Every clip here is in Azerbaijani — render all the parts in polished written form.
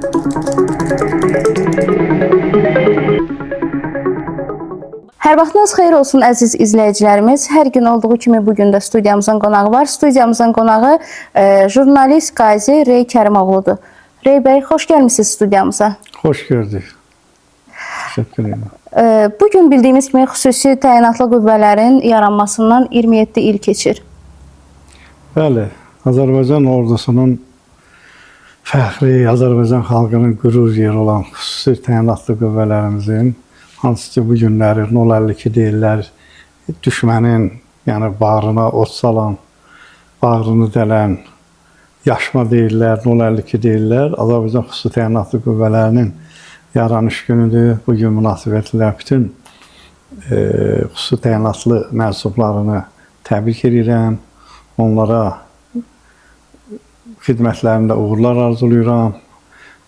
Hər vaxtınız xeyir olsun əziz izləyicilərimiz. Hər gün olduğu kimi bugün də studiyamızın qonağı var. Studiyamızın qonağı jurnalist Qazi Rey Kərimoğludur. Rey bəy, xoş gəlmisiniz studiyamıza. Xoş gördük. Təşəkkür ederim. Bugün bildiyimiz kimi xüsusi təyinatlı qüvvələrin yaranmasından 27 il keçir. Bəli, Azərbaycan ordusunun fəxri, Azərbaycan xalqının qürur yeri olan xüsusi təyinatlı qüvvələrimizin, hansı ki bu günləri 052 deyirlər, düşmənin, yəni bağrına od salan, bağrını dələn, yaşma deyirlər, 052 deyirlər. Azərbaycan xüsusi təyinatlı qüvvələrinin yaranış günüdür. Bugün münasibətlə bütün xüsusi təyinatlı mənsublarını təbrik edirəm. Onlara xidmətlərində uğurlar arzulayıram.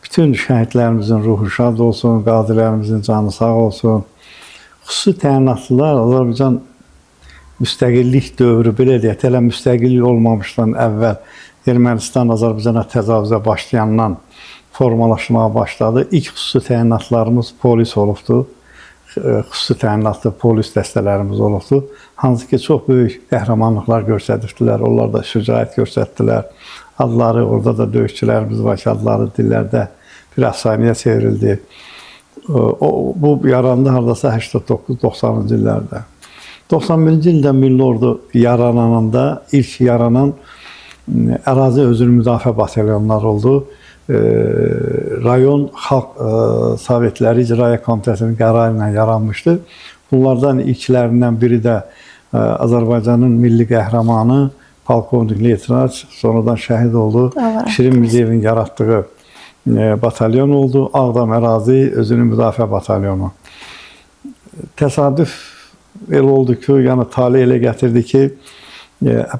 Bütün şəhidlərimizin ruhu şad olsun, qazilərimizin canı sağ olsun. Xüsusi təyinatlılar Azərbaycan müstəqillik dövrü, belə deyək, hələ müstəqillik olmamışdan əvvəl Ermənistan Azərbaycana təcavüzə başlayandan formalaşmaya başladı. İlk xüsusi təyinatlarımız polis olubdu. Xüsusi təyinatlı polis dəstələrimiz olubdu. Hansı ki, çox böyük qəhrəmanlıqlar göstərdilər. Onlar da şücaət göstərdilər. Adları, orada da döyüşçülərimiz var ki, adları dillərdə bir əfsanəyə çevrildi. Bu yarandı haradasa 89-90-cı illərdə. 91-ci ildə Milli Ordu yarananda ilk yaranan ərazi özünü müdafiə batalyonları oldu. Rayon Xalq Sovetləri İcraya Komitəsinin qərarı ilə yaranmışdı. Bunlardan ilklərindən biri də Azərbaycanın milli qəhrəmanı Polkovnik Leytenant, sonradan şəhid oldu. Şirin Mirzəyevin yaratdığı batalyon oldu. Ağdam ərazi özünü müdafiə batalyonu. Təsadüf elə oldu ki, yəni tale elə gətirdi ki,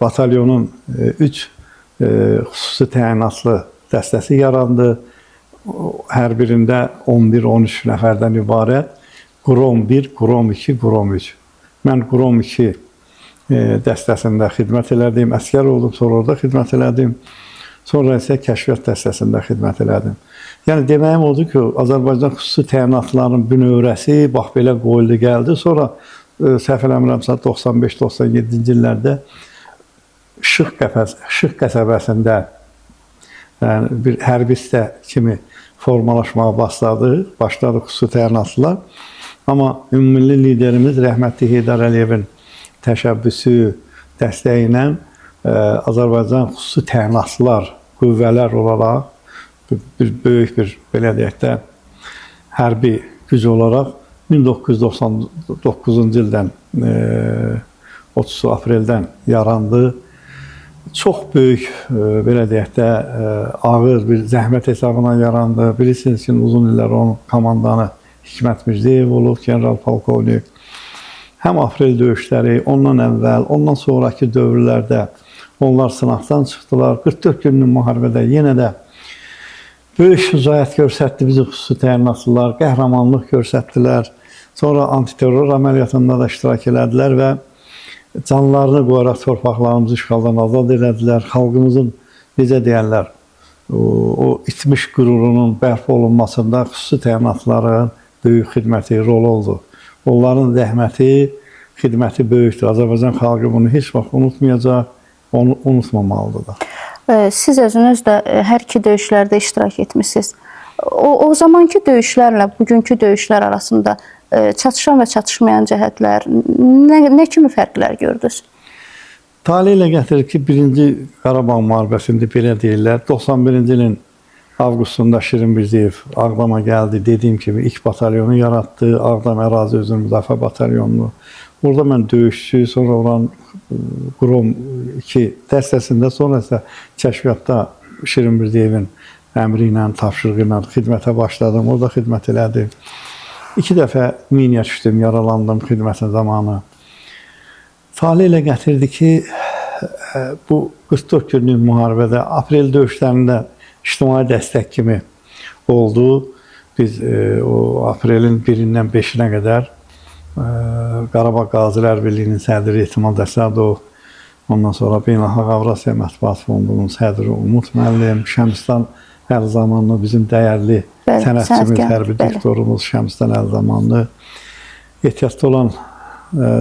batalyonun 3 xüsusi təyinatlı dəstəsi yarandı. Hər birində 11-13 nəfərdən ibarət. Qrom 1, Qrom 2, Qrom 3. Mən Qrom 2 dəstəsində xidmət elədim, əskər oldum, sonra orada xidmət elədim. Sonra isə kəşfiyyat dəstəsində xidmət elədim. Yəni deməyim odur ki, Azərbaycan xüsusi təyinatlarının bünövrəsi bax belə qoyuldu, gəldi. Sonra səhv eləmirəmsə 95-97-ci illərdə Şıx qəsəbəsində bir hərbi hissə kimi formalaşmağa başladı xüsusi təyinatlılar. Amma ümummilli liderimiz rəhmətli Heydər Əliyevin təşəbbüsü, dəstəyi ilə Azərbaycan xüsusi təyinatlılar qüvvələr olaraq bir böyük bir, belə deyək də, hərbi güc olaraq 1999-cu ildən 30 apreldən yarandı. Çox böyük, belə deyək də, ağır bir zəhmət hesabına yarandı. Bilirsiniz ki, uzun illər onun komandanı Hikmət Mirzəyev olub, general polkovnik. Həm aprel döyüşləri, ondan əvvəl, ondan sonraki dövrlərdə onlar sınaqdan çıxdılar. 44 günlük müharibədə yenə də böyük şücaət göstərdi bizim xüsusi təyinatlılar, qəhrəmanlıq göstərdilər. Sonra antiterror əməliyyatında da iştirak elədilər və canlarını qoyaraq torpaqlarımızı işğaldan azad elədilər. Xalqımızın, necə deyərlər, o itmiş qürurunun bərpa olunmasında xüsusi təyinatlıların böyük xidməti, rol oldu. Onların zəhməti, xidməti böyükdür. Azərbaycan xalqı bunu heç vaxt unutmayacaq, onu unutmamalıdır da. Siz özünüz də hər iki döyüşlərdə iştirak etmişsiniz. O zamanki döyüşlərlə bugünkü döyüşlər arasında çatışan və çatışmayan cəhətlər, nə kimi fərqlər gördünüz? Talih ilə gətirir ki, 1-ci Qarabağ müharibəsində belə deyirlər. 91-ci ilin avqustunda Şirin Mirzəyev Ağdama gəldi. Dediyim kimi ilk batalyonu yaratdı. Ağdam ərazi özünü müdafiə batalyonunu. Orada mən döyüşçü, sonra olan Qrom 2 dəstəsində, sonra isə kəşfiyyatda Şirin Mirzəyevin əmri ilə, tapşırığı ilə xidmətə başladım. Orada xidmət elədim. 2 dəfə miniyə düşdüm, yaralandım xidmətin zamanı. Talih ilə gətirdi ki, bu 44 günlük müharibədə, aprel döyüşlərində ictimai dəstək kimi oldu. Biz o aprelin 1-dən 5-nə qədər Qarabağ Qazilər Birliyinin sədri Etimad Əsədov, ondan sonra Beynəlxalq Avrasiya Mətbuat Fondunun sədri Umut müəllim, Şəmstan Əlzamanlı bizim dəyərli Bəli, sənətçimiz, sənətkar, hərbi bəli. diktorumuz Şəmsdən Əlzamanlı, ehtiyatda olan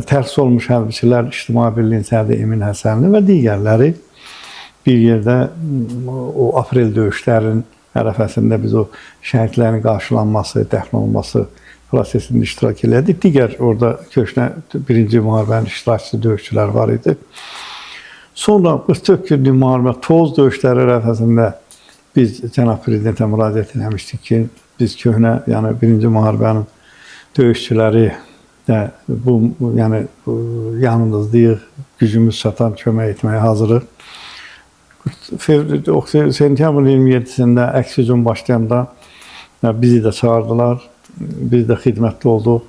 tərxis olmuş hərbiçilər İctimai Birliyin sədri Emin Həsənli və digərləri bir yerdə o aprel döyüşlərinin ərəfəsində biz o şəhidlərin qarşılanması, dəfn olunması prosesində iştirak elədik. Digər orada köhnə 1-ci müharibənin iştirakçı döyüşçülər var idi. Sonra 44 günlük müharibə, Toz döyüşləri ərəfəsində biz cənab prezidentə müraciət etmişdik ki, biz köhnə, yəni 1-ci müharibənin döyüşçüləri də yanınızdayıq, gücümüz çatan kömək etməyə hazırıq. Sentyabrın 27-sində əks hücum başlayanda bizi də çağırdılar, biz də xidmətdə olduq.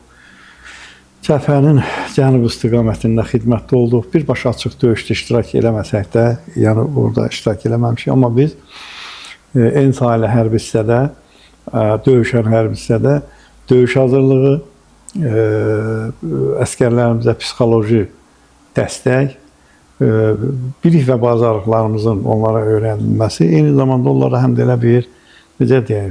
Cəbhənin cənub istiqamətində xidmətdə olduq. Birbaşa açıq döyüşdə iştirak eləməsək də, yəni orada iştirak eləməmişik, amma biz en sahəli hərbi hissədə, döyüşən hərbi hissədə döyüş hazırlığı, əskərlərimizə psixoloji dəstək, bilik və bacarıqlarımızın onlara öyrənilməsi, eyni zamanda onlara həm də elə bir, necə deyək,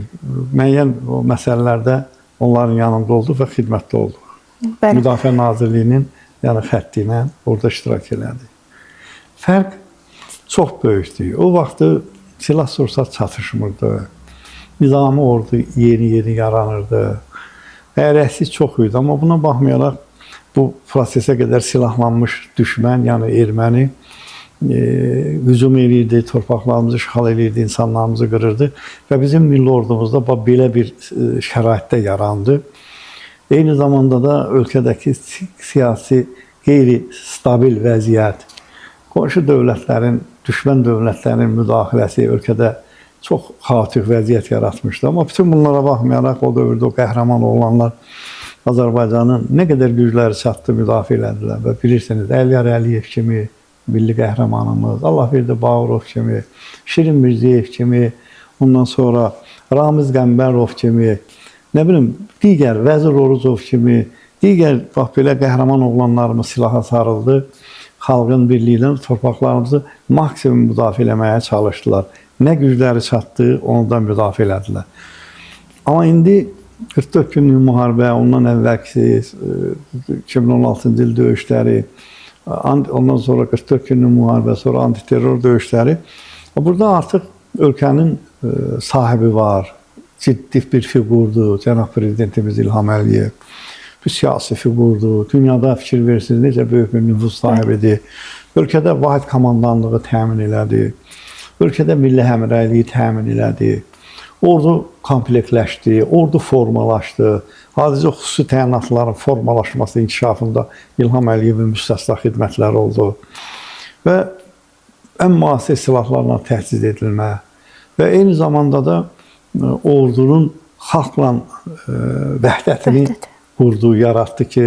müəyyən məsələlərdə onların yanında olduq və xidmətdə olduq. Bəli. Müdafiə Nazirliyinin xətti ilə orada iştirak elədik. Fərq çox böyükdür. O vaxtı silah-sursat çatışmırdı. Nizami ordu yeni yaranırdı. Əksik çox idi, amma buna baxmayaraq bu prosesə qədər silahlanmış düşmən, yəni erməni hücum edirdi, torpaqlarımızı işğal edirdi, insanlarımızı qırırdı və bizim milli ordumuzda belə bir şəraitdə yarandı. Eyni zamanda da ölkədəki siyasi qeyri-stabil vəziyyət, qonşu dövlətlərin, düşmən dövlətlərin müdaxiləsi ölkədə çox xaotik vəziyyət yaratmışdı. Amma bütün bunlara baxmayaraq o dövrdə o qəhrəman oğlanlar Azərbaycanın nə qədər gücləri çatdı, müdafiə elədilər və bilirsiniz, Əliyar Əliyev kimi milli qəhrəmanımız, Allahverdi Bağırov kimi, Şirin Mirzəyev kimi, ondan sonra Ramiz Qəmbərov kimi, nə bilim, digər Vəzir Oruzov kimi, digər belə qəhrəman oğlanlarımız silaha sarıldı, xalqın birliyi ilə torpaqlarımızı maksimum müdafiə eləməyə çalışdılar. Nə gücləri çatdı, onu da müdafiə elədilər. Amma indi 44 günlük müharibə, ondan əvvəlki 2016-cı il döyüşləri, ondan sonra 44 günlük müharibə, sonra antiterror döyüşləri. Burada artıq ölkənin sahibi var, ciddi bir fiqurdur, cənab prezidentimiz İlham Əliyev. Bir siyasi fiqurdur, dünyada fikir versiniz, necə böyük bir nüfuz sahibidir. Ölkədə vahid komandanlığı təmin elədi. Ölkədə milli həmrəyliyi təmin elədi. Ordu komplektləşdi, ordu formalaşdı. Adicə xüsusi təyinatların formalaşması inkişafında İlham Əliyevin müstəsna xidmətləri oldu. Və ən müasir silahlarla təchiz edilmə və eyni zamanda da ordunun xalqla vəhdətini qurdu, yaratdı ki,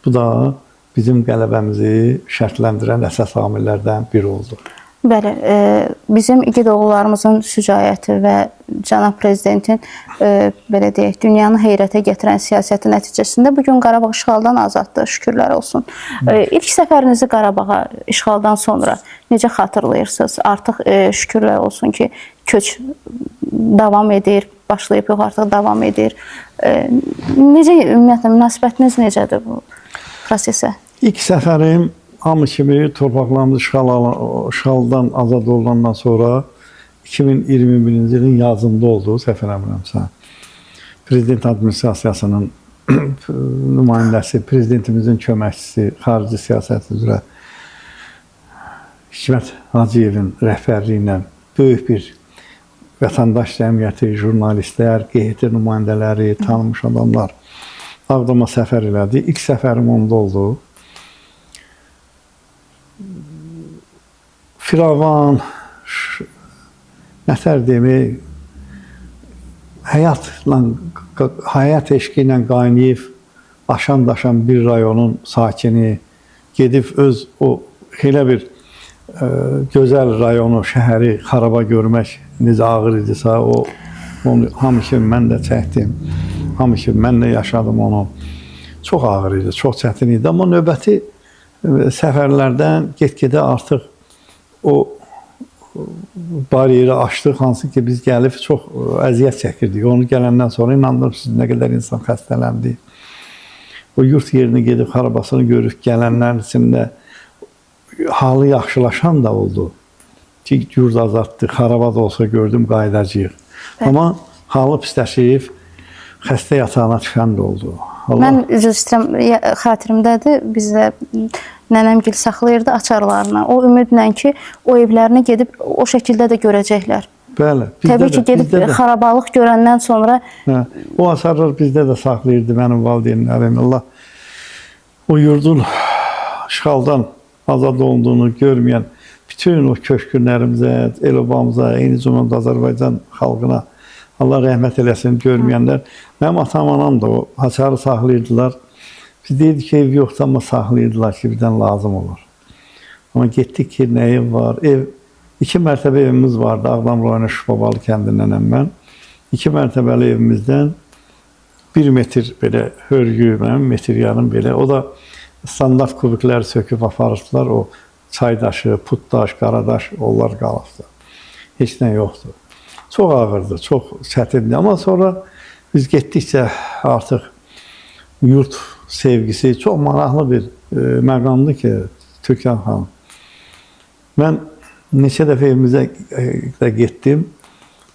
bu da bizim qələbəmizi şərtləndirən əsas amillərdən biri oldu. Bəli, bizim igid oğullarımızın şücaəti və cənab prezidentin belə deyək, dünyanı heyrətə gətirən siyasəti nəticəsində bugün Qarabağ işğaldan azaddır, şükürlər olsun. İlk səfərinizi Qarabağa işğaldan sonra necə xatırlayırsınız? Artıq şükürlər olsun ki, köç davam edir, başlayıb yox, artıq davam edir. Necə, ümumiyyətlə, münasibətiniz necədir bu prosesə? İlk səfərim hamı kimi torpaqlarımız işğaldan azad olandan sonra 2021-ci ilin yazında oldu, səhv eləmirəmsə. Prezident administrasiyasının nümayəndəsi, prezidentimizin köməkçisi, xarici siyasət üzrə Hikmət Hacıyevin rəhbərliyi ilə böyük bir vətəndaş cəmiyyəti, jurnalistlər, QHT nümayəndələri, tanınmış adamlar Ağdama səfər elədi. İlk səfərim onda oldu. Firavan, nətər demək, həyat eşqi ilə qaynayıb, aşan-daşan bir rayonun sakini, gedib öz o elə bir gözəl rayonu, şəhəri xaraba görmək necə ağır idisə, onu hamı kimi mən də çəkdim, hamı kimi mən də yaşadım onu. Çox ağır idi, çox çətin idi, amma növbəti səfərlərdən get-gedə artıq o bariyeri açdıq, hansı ki biz gəlib çox əziyyət çəkirdik. Onu gələndən sonra inandırırsınız nə qədər insan xəstələndi. O yurt yerini gedib xarabasını görüb gələnlərin içində halı yaxşılaşan da oldu. Ki yurt azaddı, xaraba da olsa gördüm qayıdacağıq. Amma halı pisləşib xəstə yatağına düşən də oldu. Mən üzr istəyirəm, xatirimdədir, bizdə nənəmgil saxlayırdı açarlarını. O ümidlə ki, o evlərini gedib o şəkildə də görəcəklər. Bəli. Təbii ki, gedib xarabalıq görəndən sonra... O açarlar bizdə də saxlayırdı mənim valideynlərim. Allah o yurdun işğaldan azad olduğunu görməyən bütün o köşkünlərimizə, el-obamıza, eyni zamanda Azərbaycan xalqına Allah rəhmət eləsin görməyənlər. Mənim atam, anam da o açarı saxlayırdılar. Biz deyirdik ki, ev yoxdur, amma saxlayırdılar ki, birdən lazım olur. Amma getdik ki, nə ev var? Ev, 2 mərtəbə evimiz vardı. Ağdam rayonu Şuşbabalı kəndindənəm mən. 2 mərtəbəli evimizdən 1 metr belə hörgü, mənim metr yarım belə. O da standart kubikləri söküb aparırdılar. O çaydaşı, putdaş, qaradaş, onlar qalıbdı. Heç nə yoxdur. Çox ağırdı, çox çətindi. Amma sonra biz getdikcə artıq yurt sevgisi çox maraqlı bir məqamdır ki, Türkan xanım. Mən neçə dəfə evimizə də getdim.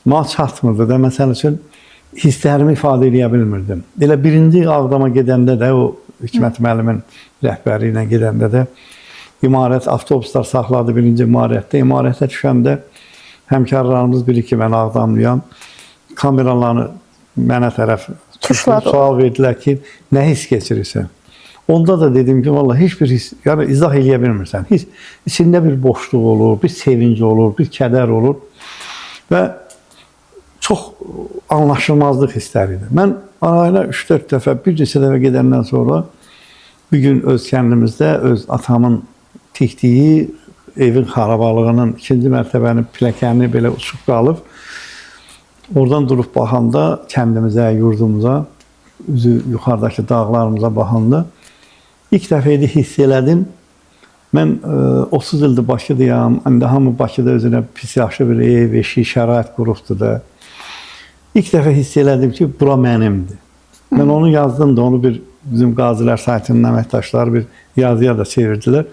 Mal çatmırdı da, məsəl üçün hisslərimi ifadə edə bilmirdim. Elə birinci Ağdama gedəndə də, o Hikmət müəllimin rəhbəri ilə gedəndə də imarət, avtobuslar saxladı birinci imarətdə. İmarətə düşəndə həmkarlarımız bilir ki, mən Ağdamlıyam. Kameralarını mənə tərəf sual verdilər ki, nə hiss keçirirsən? Onda da dedim ki, vallahi heç bir hiss, yəni izah eləyə bilmirsən. İçində bir boşluq olur, bir sevinc olur, bir kədər olur və çox anlaşılmazlıq hissləridir. Mən arayına 3-4 dəfə, bir neçə dəfə gedəndən sonra bir gün öz kəndimizdə, öz atamın tikdiyi evin xarabalığının 2-ci mərtəbənin pilləkəni belə uçub qalıb. Oradan durub baxanda kəndimizə, yurdumuza, üzü yuxarıdakı dağlarımıza baxanda ilk dəfə idi hiss elədim. Mən 30 ildir Bakıdayam. İndi hamı Bakıda özünə pis yaxşı bir ev, eşik, şərait qurubdur da. İlk dəfə hiss elədim ki, bura mənimdir. Mən onu yazdım da, onu bizim Qazilər saytının əməkdaşları bir yazıya da çevirdilər.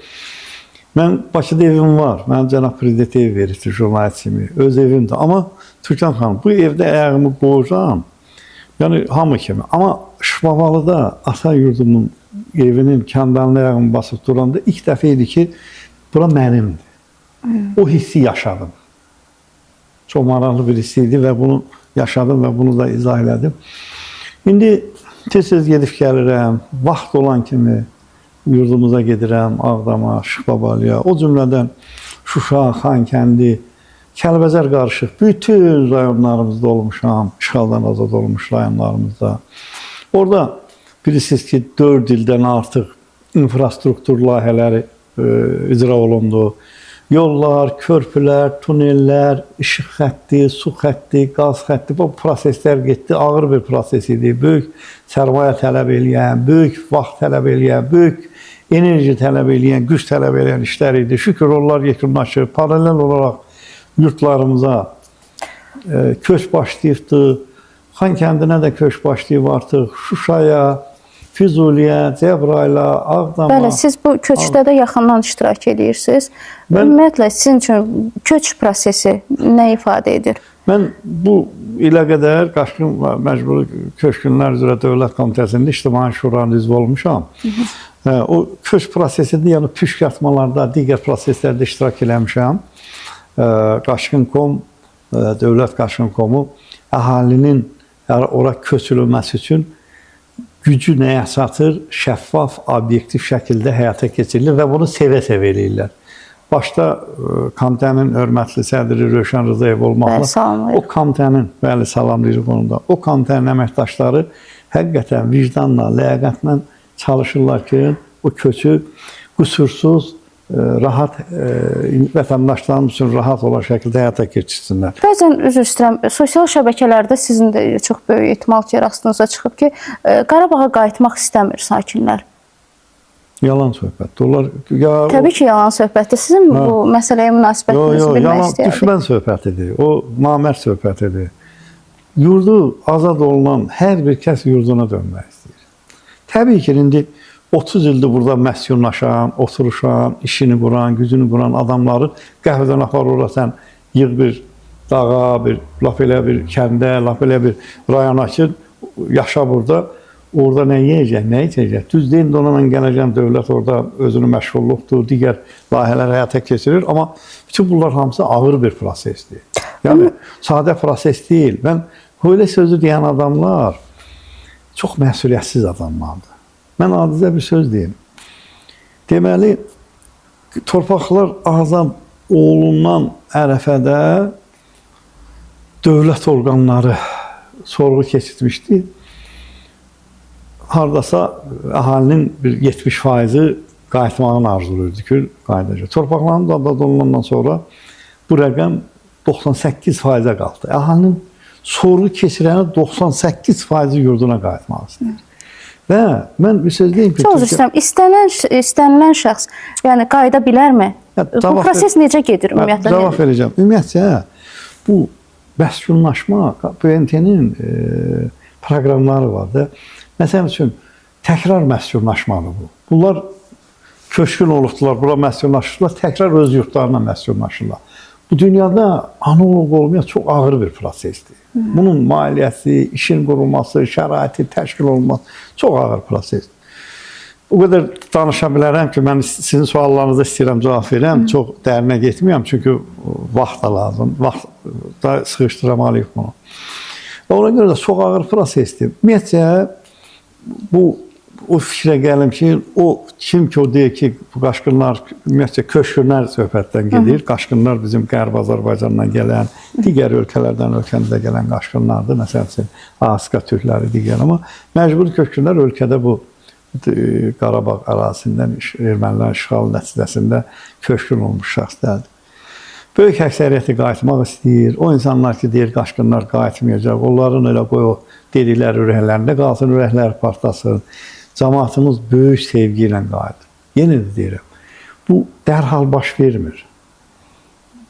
Mən Bakıda evim var. Mənim cənab prezident ev verir jurnalist kimi. Öz evimdir. Amma Türkan xanım, bu evdə ayağımı qoyacağam. Yəni hamı kimi. Amma Şuşbabalıda ata yurdumun evinin kəndanlı ayağımı basıb duranda ilk dəfə idi ki, bura mənimdir. O hissi yaşadım. Çox maraqlı bir hiss idi və bunu yaşadım və bunu da izah elədim. İndi tez-tez gedib gəlirəm. Vaxt olan kimi yurdumuza gedirəm, Ağdama, Şuşbabalıya, o cümlədən Şuşa, Xankəndi, Kəlbəzər qarışıq bütün rayonlarımızda olmuşam, işğaldan azad olmuş rayonlarımızda. Orada bilirsiniz ki, 4 ildən artıq infrastruktur layihələri icra olundu. Yollar, körpülər, tunellər, işıq xətti, su xətti, qaz xətti, bu proseslər getdi. Ağır bir proses idi. Böyük sərmayə tələb eləyən, böyük vaxt tələb eləyən, böyük enerji tələb eləyən, güc tələb eləyən işlər idi. Şükür onlar yekunlaşır. Paralel olaraq yurtlarımıza köç başlayıbdı. Xankəndinə də köç başlayıb artıq. Şuşaya, Füzuliyə, Cəbrayıla, Ağdama. Bəli, siz bu köçdə də yaxından iştirak edirsiniz. Ümumiyyətlə, sizin üçün köç prosesi nə ifadə edir? Mən bu ilə qədər Qaçqın və Məcburi Köçkünlər üzrə Dövlət Komitəsində İctimai Şuranın üzvü olmuşam. O köç prosesində, yəni püşk atmalarda, digər proseslərdə iştirak eləmişəm. Qaçqın.com, Dövlət Qaçqın.com-u əhalinin ora köçürülməsi üçün gücü nəyə çatır, şəffaf, obyektiv şəkildə həyata keçirilir və bunu sevə-sevə eləyirlər. Başda komitənin hörmətli sədri Rövşən Rızayev olmaqla, o komitənin, bəli, salamlayırıq onu da, o komitənin əməkdaşları həqiqətən vicdanla, ləyaqətlə çalışırlar ki, o köçü qüsursuz, rahat, vətəndaşlarımız üçün rahat olan şəkildə həyata keçirsinlər. Bəzən, üzr istəyirəm, sosial şəbəkələrdə sizin də çox böyük ehtimal ki, rastınıza çıxıb ki, Qarabağa qayıtmaq istəmir sakinlər. Yalan söhbətdir. Onlar ya Təbii ki, yalan söhbətdir. Sizin bu məsələyə münasibətinizi bilmək yalan istəyərdim. düşmən söhbətidir. O namərd söhbətidir. Yurdu azad olunan hər bir kəs yurduna dönmək istəyir. Təbii ki, indi 30 ildir burada məskunlaşan, oturuşan, işini quran, gücünü quran adamları qəhvədən aparırlar, sən yığ bir dağa, lap elə bir kəndə, lap elə bir rayona ki, yaşa burada. Orada nə yeyəcək, nə içəcək? Düz deyil, onunla gələcən dövlət orada özünü məşğulluqdur, digər layihələr həyata keçirir. Amma bütün bunlar hamısı ağır bir prosesdir. Yəni, sadə proses deyil. Mən elə sözü deyən adamlar çox məsuliyyətsiz adamlardır. Mən adicə bir söz deyim. Deməli, torpaqlar azad olunan ərəfədə dövlət orqanları sorğu keçirmişdi. Hardasa əhalinin bir 70%-i qayıtmağını arzulayırdı ki, qayıdacaq. Torpaqların da azad olunandan sonra bu rəqəm 98%-ə qaldı. Əhalinin sorğu keçirəni 98%-i yurduna qayıtmaq istəyir. Və mən bir söz deyim ki... Çox istəyirəm, istənilən şəxs yəni qayıda bilərmi? Bu proses necə gedir ümumiyyətlə? Cavab verəcəm. Ümumiyyətcə, bu məskunlaşma, BMT-nin proqramları var da. Məsələn üçün, təkrar məskunlaşmadır bu. Bunlar köçkün olubdular, bura məskunlaşırlar, təkrar öz yurtlarına məskunlaşırlar. Bu dünyada analog olmayan çox ağır bir prosesdir. Bunun maliyyəsi, işin qurulması, şəraiti, təşkil olunması çox ağır prosesdir. O qədər danışa bilərəm ki, mən sizin suallarınıza istəyirəm cavab verəm, çox dərinə getməyəm, çünki vaxt da lazım, vaxt da sıxışdıramalıyıq bunu. Ona görə də çox ağır prosesdir. Ümumiyyətcə, o fikrə gəlim ki, kim ki o deyir ki, bu qaçqınlar, ümumiyyətcə köçkünlər söhbətdən gedir. Qaçqınlar bizim Qərb Azərbaycandan gələn, digər ölkələrdən ölkəmizə gələn qaçqınlardır. Məsələn, Asqa türkləri digər, amma məcburi köçkünlər ölkədə bu Qarabağ ərazisindən ermənilərin işğalı nəticəsində köçkün olmuş şəxslərdir. Böyük əksəriyyəti qayıtmaq istəyir. O insanlar ki, deyir, qaçqınlar qayıtmayacaq. Onların elə qoy o dedikləri ürəklərində qalsın, ürəklər partlasın. Cəmaatımız böyük sevgi ilə qayıdır. Yenə də deyirəm, bu dərhal baş vermir.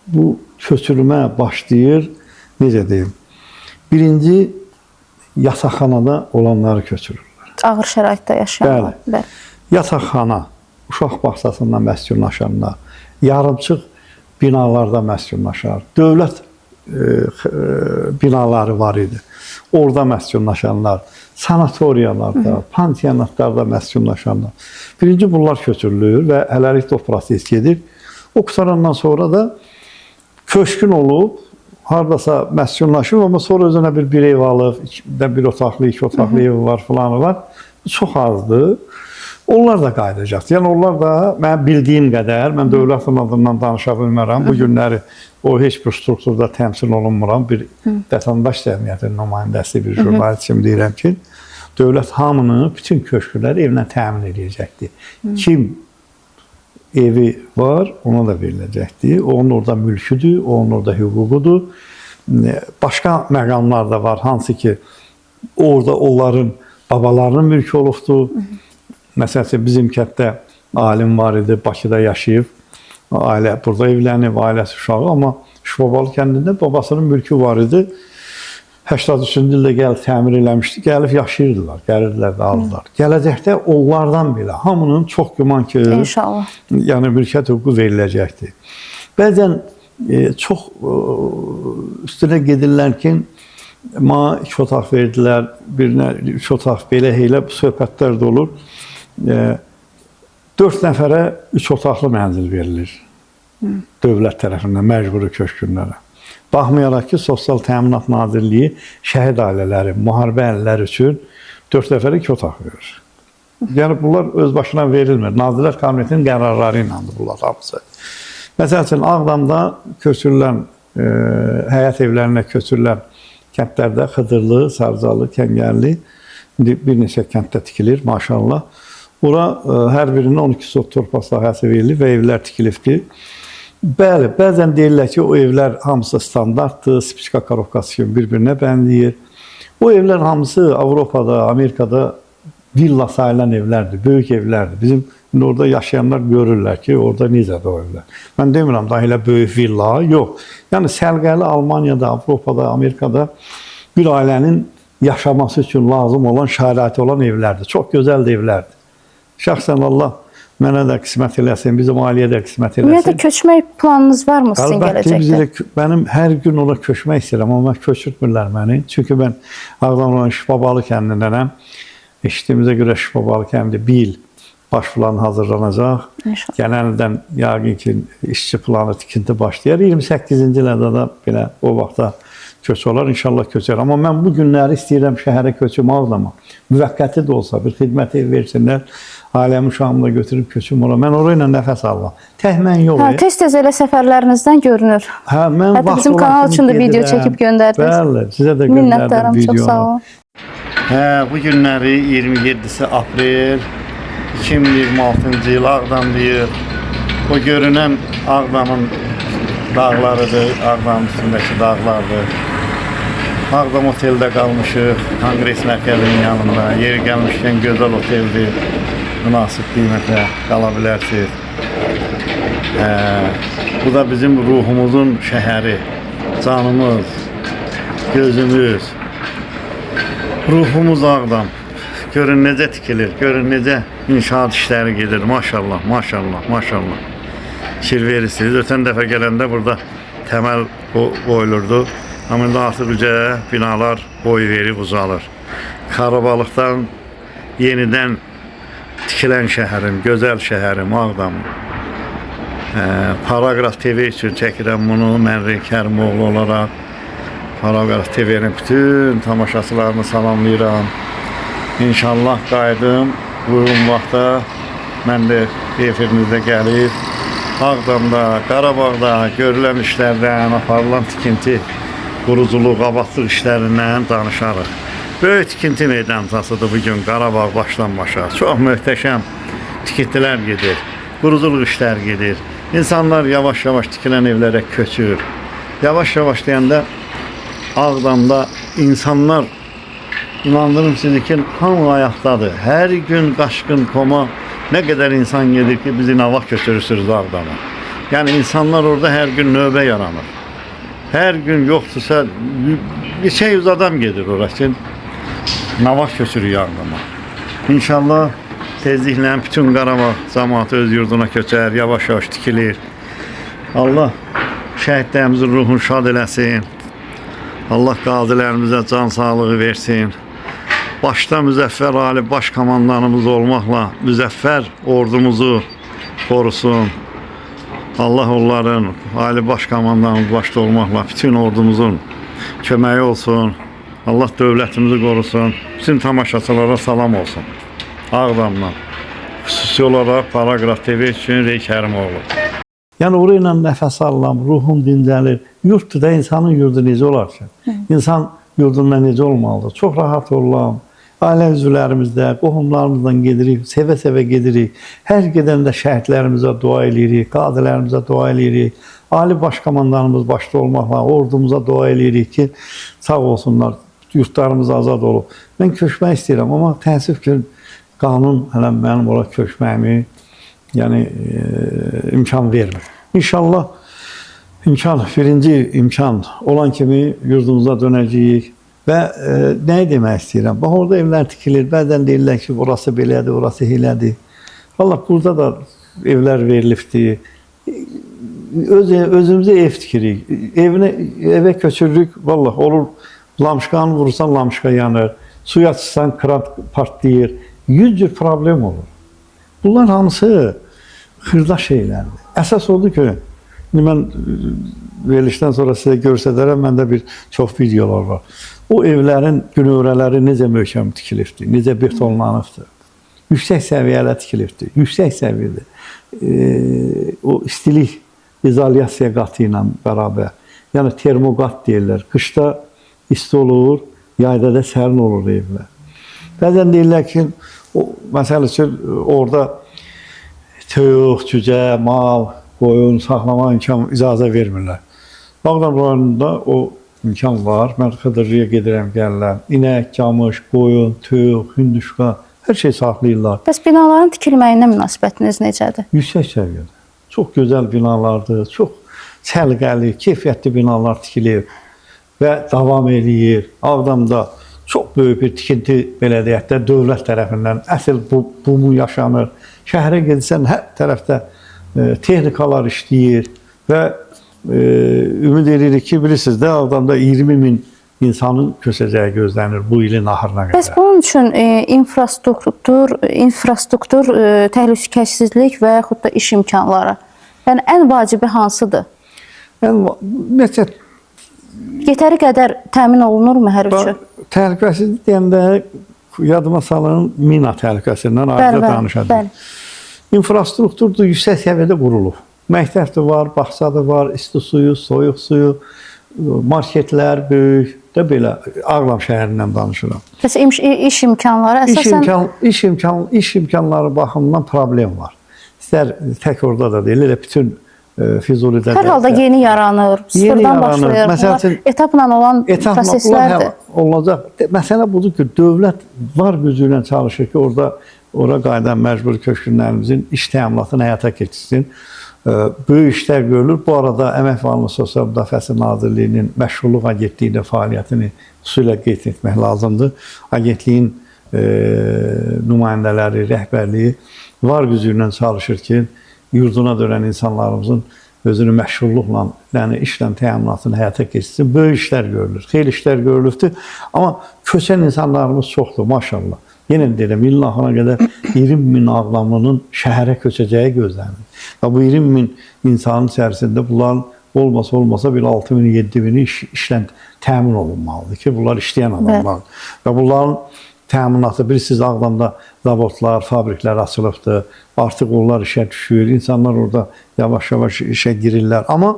Bu köçürmə başlayır, necə deyim, birinci yataqxanada olanları köçürürlər. Ağır şəraitdə yaşayanlar. Bəli. Yataqxana, uşaq bağçasından məskunlaşanlar, yarımçıq binalarda məskunlaşar. Dövlət binaları var idi. Orada məskunlaşanlar, sanatoriyalarda, pansionatlarda məskunlaşanlar. Birinci bunlar köçürülür və hələlikdə o proses gedir. O qutarandan sonra da köçkün olub, hardasa məskunlaşıb, amma sonra özünə bir ev alıb, bir otaqlı, iki otaqlı evi var, falanı var. Bu çox azdır. Onlar da qayıdacaq. Yəni, onlar da mən bildiyim qədər, mən dövlətin adından danışa bilmərəm. Bu günləri o heç bir strukturda təmsil olunmuram. Bir vətəndaş cəmiyyətinin nümayəndəsi, bir jurnalist kimi deyirəm ki, dövlət hamını, bütün köşküləri evlə təmin edəcəkdir. Kim evi var, ona da veriləcəkdir. Onun orada mülküdür, onun orada hüququdur. Başqa məqamlar da var, hansı ki, orada onların babalarının mülkü olubdur. Məsələn, bizim kənddə alim var idi, Bakıda yaşayıb, ailə burada evlənib, ailəsi uşağı, amma Şubabalı kəndində babasının mülkü var idi. 83-cü ildə gəlib təmir eləmişdi, gəlib yaşayırdılar, gəlirdilər və alırlar. Gələcəkdə onlardan belə hamının çox güman ki, yəni mülkiyyət hüququ veriləcəkdir. Bəzən çox üstünə gedirlər ki, mənə 2 otaq verdilər, birinə 3 otaq, belə elə söhbətlər də olur. 4 nəfərə 3 otaqlı mənzil verilir dövlət tərəfindən məcburi köçkünlərə. Baxmayaraq ki, Sosial Təminat Nazirliyi şəhid ailələri, müharibə əhliləri üçün 4 nəfərə 2 otaq verir. Yəni, bunlar öz başına verilmir. Nazirlər Kabinetinin qərarları iləndir bunlar hamısı. Məsəl üçün, Ağdamda köçürülən, həyət evlərinə köçürülən kəndlərdə Xıdırlı, Sarıcalı, Kəngərli, bir neçə kənddə tikilir, maşallah. Ora hər birinin 12 sot torpaq sahəsi verilir və evlər tikilibdir. Bəli, bəzən deyirlər ki, o evlər hamısı standartdır, spişka karovkası kimi bir-birinə bənləyir. O evlər hamısı Avropada, Amerikada villa sayılan evlərdir, böyük evlərdir. Bizim indi orada yaşayanlar görürlər ki, orada necədir o evlər. Mən demirəm da elə böyük villa, yox. Yəni səliqəli Almaniyada, Avropada, Amerikada bir ailənin yaşaması üçün lazım olan şəraiti olan evlərdir. Çox gözəl də evlərdir. Şəxsən Allah mənə də qismət eləsin, bizim ailəyə də qismət eləsin. Ümumiyyətlə köçmək planınız varmı sizin gələcəkdə? Mənim hər gün ora köçmək istəyirəm, amma köçürtmürlər məni. Çünki mən Ağdamın Şifabalı kəndindənəm. Eşitdiyimizə görə Şifabalı kəndi bir il baş planı hazırlanacaq. Gələn ildən yəqin ki, işçi planı, tikinti başlayar. 28-ci ildə də belə o vaxtda köç olar, inşallah köçər. Amma mən bu günləri istəyirəm şəhərə köçüm Ağdama. Müvəqqəti də olsa, bir xidmət ev versinlər. Ailəmi, uşağımı da götürüb köçüm ora. Mən orayla nəfəs alıram. Təhmən yox. Tez-tez elə səfərlərinizdən görünür. Mən hətta bizim kanal üçün də video çəkib göndərdiniz. Bəli, sizə də göndərdim minnətdaram, çox sağ olun. Bu günləri 27 aprel 2026-cı il Ağdamdayıq. O görünən Ağdamın dağlarıdır, Ağdamın üstündəki dağlardır. Ağdam oteldə qalmışıq, Kongres mərkəzinin yanında. Yeri gəlmişkən gözəl oteldir, münasib qiymətə qala bilərsiniz. Bu da bizim ruhumuzun şəhəri, canımız, gözümüz, ruhumuz Ağdam. Görün necə tikilir, görün necə inşaat işləri gedir, maşallah, maşallah, maşallah. Fikir verirsiniz. Ötən dəfə gələndə burada təməl qoyulurdu. Amma indi artıq uca binalar boy verib uzalır. Karabalıqdan yenidən tikilən şəhərim, gözəl şəhərim Ağdamım. Paragraf TV üçün çəkirəm bunu, mən Rey Kərimoğlu olaraq. Paragraf TV-nin bütün tamaşaçılarını salamlayıram. İnşallah qayıdım, uyğun vaxtda mən də efirinizdə gəlib Ağdamda, Qarabağda görülən işlərdən, aparılan tikinti, quruculuq, abadlıq işlərindən danışarıq. Böyük tikinti meydançasıdır bugün Qarabağ başdan başa. Çox möhtəşəm tikintilər gedir, quruculuq işlər gedir. İnsanlar yavaş-yavaş tikilən evlərə köçür. Yavaş-yavaş deyəndə Ağdamda insanlar, inandırım sizi ki, hamı ayaqdadır. Hər gün qaşqın, koma nə qədər insan gedir ki, bizi nava köçürürsünüz Ağdama. Yəni insanlar orada hər gün növbə yaranır. Hər gün yoxdursa, neçə yüz adam gedir orası. Nava köçürüyor Ağdama. İnşallah tezliklə bütün Qarabağ cəmaatı öz yurduna köçər, yavaş-yavaş tikilir. Allah şəhidlərimizin ruhunu şad eləsin. Allah qazilərimizə can sağlığı versin. Başda müzəffər ali baş komandanımız olmaqla müzəffər ordumuzu qorusun. Allah onların ali baş komandanımız başda olmaqla bütün ordumuzun köməyi olsun. Allah dövlətimizi qorusun. Bütün tamaşaçılara salam olsun. Ağdamdan. Xüsusi olaraq Paragraf TV üçün Rey Kərimoğlu. Yəni orayla nəfəs alıram, ruhum dincəlir. Yurtdur da insanın yurdu necə olar ki? İnsan yurdunda necə olmalıdır? Çox rahat olam. Ailə üzvlərimizdə, qohumlarımızla gedirik, sevə-sevə gedirik. Hər gedəndə şəhidlərimizə dua edirik, qazilərimizə dua edirik. Ali baş komandanımız başda olmaqla ordumuza dua edirik ki, sağ olsunlar, yurtlarımız azad olub. Mən köçmək istəyirəm, amma təəssüf ki, qanun hələ mənim ora köçməyimi imkan vermir. İnşallah birinci imkan olan kimi yurdumuza dönəcəyik. Və nəyi demək istəyirəm? Bax, orada evlər tikilir. Bəzən deyirlər ki, orası belədir, orası elədir. Valla burada da evlər verilibdir. Özümüzə ev tikirik. Evə köçürürük. Valla olur, lamşqanı vurursan, lamşqa yanır. Suya çıxsan, kran partlayır. 100 cür problem olur. Bunlar hamısı xırda şeylərdir. Əsas odur ki, mən verilişdən sonra sizə göstərərəm, məndə çox videolar var. O evlərin günövrələri necə möhkəm tikilibdir, necə betonlanıbdır. Yüksək səviyyələ tikilibdir, yüksək səviyyədə. O istilik izolyasiya qatı ilə bərabər. Yəni termoqat deyirlər. Qışda isti olur, yayda da sərin olur evlər. Bəzən deyirlər ki, məsəl üçün orada toyuq, cücə, mal, qoyun saxlama icazə vermirlər. Ağdam rayonunda o imkan var. Mən Xıdırlıya gedirəm, gəlirəm. İnək, camış, qoyun, toyuq, hündüşqa, Hər şey saxlayırlar. Bəs binaların tikilməyinə münasibətiniz necədir? Yüksək səviyyədə. Çox gözəl binalardır, çox səliqəli, keyfiyyətli binalar tikilir və davam eləyir. Ağdamda çox böyük bir tikinti, belə deyək də, dövlət tərəfindən əsl bumu yaşanır. Şəhərə gedirsən, hər tərəfdə texnikalar işləyir və ümid edirik ki, bilirsiniz də, Ağdamda 20.000 insanın köçəcəyi gözlənir bu ilin axırına qədər. Bəs bunun üçün infrastruktur, təhlükəsizlik və yaxud da iş imkanları, yəni ən vacibi hansıdır? Məsələn, Yetəri qədər təmin olunurmu hər üçün? Təhlükəsizlik deyəndə yadıma salın, mina təhlükəsindən ayrıca danışacağım. İnfrastrukturdur, yüksək səviyyədə qurulub. Məktəb də var, bağça da var, isti suyu, soyuq suyu, marketlər böyük də belə. Ağdam şəhərindən danışıram. Bəs iş imkanları əsasən... İş imkanları baxımından problem var. İstər tək orada da deyil, elə bütün Füzulidə. Hər halda yeni yaranır, sıfırdan başlayır. Bunlar etapla olan proseslərdir. Olacaq. Məsələ budur ki, dövlət var gücü ilə çalışır ki, ora qayıdan məcburi köçkünlərimizin iş təminatını həyata keçirsin. Böyük işlər görülür. Bu arada Əmək və Əhalinin Sosial Müdafiəsi Nazirliyinin Məşğulluq Agentliyinin fəaliyyətini xüsusilə qeyd etmək lazımdır. Agentliyin nümayəndələri, rəhbərliyi var gücü ilə çalışır ki, yurduna dönən insanlarımızın özünü məşğulluqla, yəni işlə təminatını həyata keçirsin. Böyük işlər görülür, xeyli işlər görülübdür. Amma köçən insanlarımız çoxdur, maşallah. Yenə deyirəm, ilin axırına qədər 20.000 Ağdamlının şəhərə köçəcəyi gözlənilir. Və bu 20.000 insanın içərisində bunların olmasa bir 6.000, 7.000-i işlə təmin olunmalıdır ki, bunlar işləyən adamlar. Və bunların təminatı, bilirsiniz, Ağdamda zavodlar, fabriklər açılıbdır. Artıq onlar işə düşür. İnsanlar orada yavaş-yavaş işə girirlər. Amma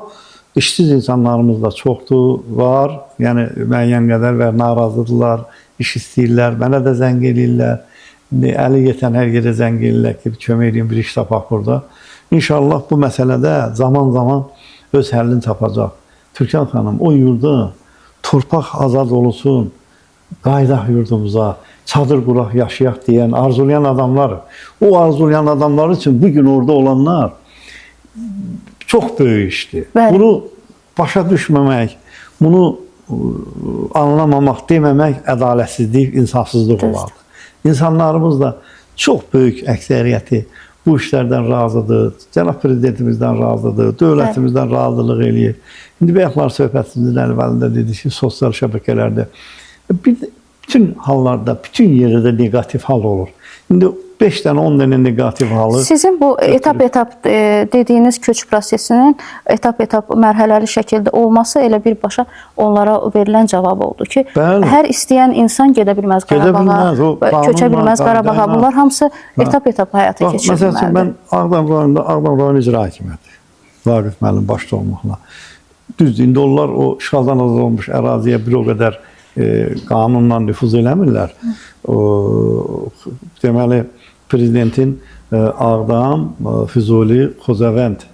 işsiz insanlarımız da çoxdur, var. Yəni müəyyən qədər və narazıdırlar, iş istəyirlər, mənə də zəng eləyirlər. Əli yetən hər yerə zəng eləyirlər ki, kömək edin, bir iş tapaq burada. İnşallah bu məsələdə zaman-zaman öz həllini tapacaq. Türkan xanım, o yurda torpaq azad olsun, qaydaq yurdumuza, çadır quraq, yaşayaq deyən, arzulayan adamlar, o arzulayan adamlar üçün bugün orada olanlar çox böyük işdir. Bəli. Bunu başa düşməmək, bunu anlamamaq, deməmək ədalətsizlik, insafsızlıq olardı. İnsanlarımız da çox böyük əksəriyyəti bu işlərdən razıdır, Cənab Prezidentimizdən razıdır, dövlətimizdən razılıq eləyir. İndi bayaqlar söhbətimizin əvvəlində dedik ki, sosial şəbəkələrdə bütün hallarda, bütün yerdə negativ hal olur. İndi 5 dənə, 10 dənə negativ halı... Sizin bu etap-etap dediyiniz köç prosesinin etap-etap mərhələli şəkildə olması elə birbaşa onlara verilən cavab oldu ki, hər istəyən insan gedə bilməz Qarabağa, köçə bilməz Qarabağa. Bunlar hamısı etap-etap həyata keçirilməlidir. Məsələn, mən Ağdam rayon icra hakimiyyəti, Vaqif müəllim başda olmaqla. Düzdür, indi onlar o işğaldan azad olmuş əraziyə bir o qədər qanunla nüfuz eləmirlər. Deməli, Prezidentin Ağdam, Füzuli, Xocavənd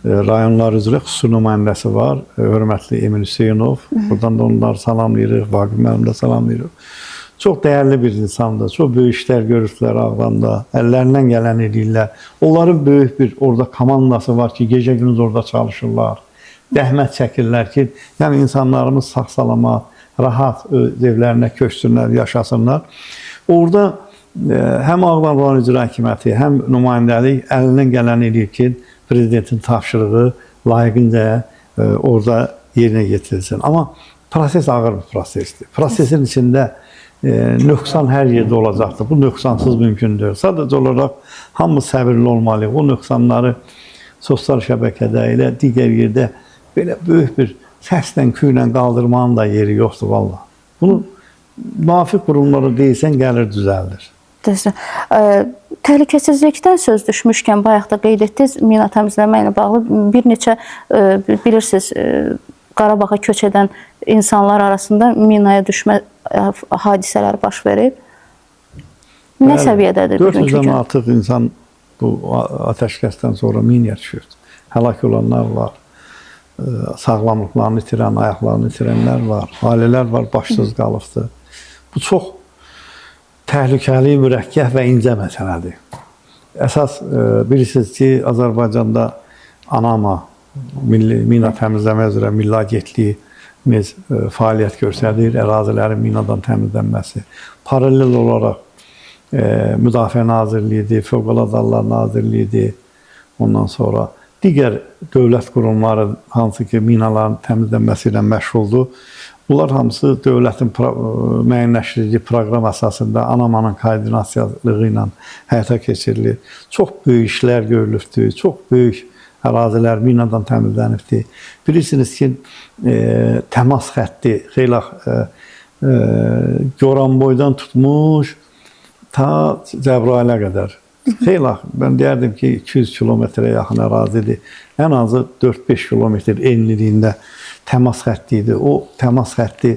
rayonları üzrə xüsusi nümayəndəsi var. Hörmətli Emin Hüseynov. Buradan da onları salamlayırıq, Vaqif müəllim də salamlayırıq. Çox dəyərli bir insandır. Çox böyük işlər görürsülər Ağdamda. Əllərindən gələn edirlər. Onların böyük bir orada komandası var ki, gecə-gündüz orada çalışırlar. Zəhmət çəkirlər ki, yəni insanlarımız sağ-salamat, rahat öz evlərinə köçsünlər, yaşasınlar. Orada həm Ağdam rayon icra hakimiyyəti, həm nümayəndəlik əlindən gələn edir ki, Prezidentin tapşırığı layiqincə orada yerinə yetirilsin. Amma proses ağır bir prosesdir. Prosesin içində nöqsan hər yerdə olacaqdır. Bu nöqsansız mümkündür. Sadəcə olaraq hamı səbirli olmalıyıq. O nöqsanları sosial şəbəkədə, elə digər yerdə belə böyük bir səslə, küylə qaldırmanın da yeri yoxdur, valla. Bunu müvafiq qurumlara deyilsən, gəlir düzəldir. Təhlükəsizlikdən söz düşmüşkən, bayaq da qeyd etdiniz, mina təmizləmə ilə bağlı bir neçə, bilirsiniz, Qarabağa köç edən insanlar arasında minaya düşmə hadisələri baş verib. Nə səviyyədədir bugünkü gün? 400-dən artıq insan bu atəşkəsdən sonra minaya düşür. Həlak olanlar var. Sağlamlıqlarını itirən, ayaqlarını itirənlər var. Ailələr var, başsız qalıbdır. Bu çox təhlükəli, mürəkkəb və incə məsələdir. Əsas bilirsiniz ki, Azərbaycanda ANAMA, Mina Təmizləmə üzrə Milli Agentliyimiz fəaliyyət göstərir, ərazilərin minadan təmizlənməsi. Paralel olaraq Müdafiə Nazirliyidir, Fövqəladə Hallar Nazirliyidir, ondan sonra digər dövlət qurumları hansı ki, minaların təmizlənməsi ilə məşğuldur. Bunlar hamısı dövlətin müəyyənləşdirdiyi proqram əsasında ANAMA-nın koordinasiyalığı ilə həyata keçirilir. Çox böyük işlər görülübdür, çox böyük ərazilər minadan təmizlənibdir. Bilirsiniz ki, təmas xətti xeyli Goranboydan tutmuş ta Cəbrailə qədər. Xeyli, mən deyərdim ki, 200 kilometrə yaxın ərazidir. Ən azı 4-5 kilometr enliliyində təmas xətti idi. O təmas xətti